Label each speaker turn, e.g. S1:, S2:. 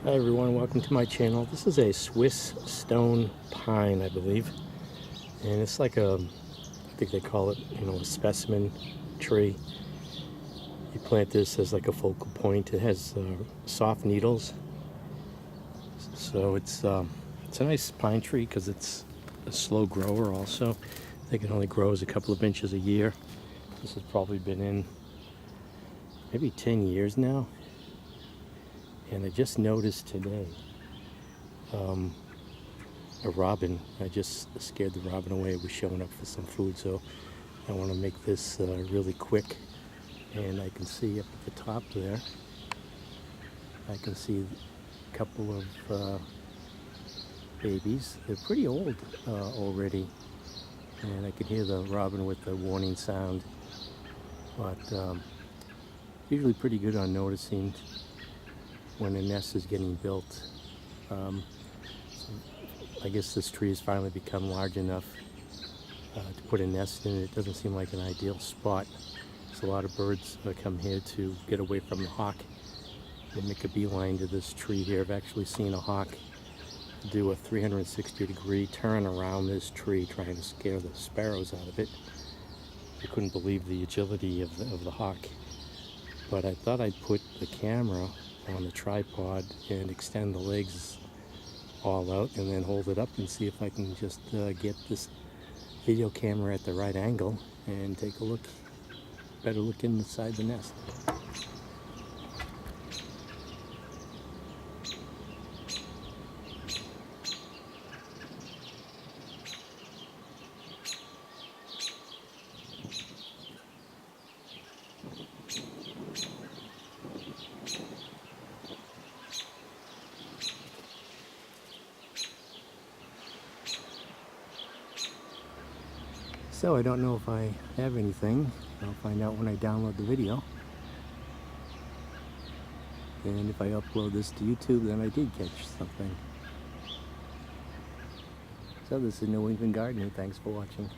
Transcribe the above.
S1: Hi everyone, welcome to my channel. This is a Swiss stone pine, I believe, and it's like I think they call it, a specimen tree. You plant this as like a focal point. It has soft needles, so it's a nice pine tree because it's a slow grower. Also, I think it only grows a couple of inches a year. This has probably been in maybe 10 years now. And I just noticed today a robin. I just scared the robin away. It was showing up for some food, so I want to make this really quick. And I can see up at the top there, I can see a couple of babies. They're pretty old already, and I can hear the robin with the warning sound. But usually pretty good on noticing when a nest is getting built. I guess this tree has finally become large enough to put a nest in. It doesn't seem like an ideal spot. There's a lot of birds that come here to get away from the hawk. They make a beeline to this tree here. I've actually seen a hawk do a 360-degree turn around this tree trying to scare the sparrows out of it. I couldn't believe the agility of the hawk. But I thought I'd put the camera on the tripod and extend the legs all out and then hold it up and see if I can just get this video camera at the right angle and take a better look inside the nest. So I don't know if I have anything. I'll find out when I download the video. And if I upload this to YouTube, then I did catch something. So this is New England Gardening. Thanks for watching.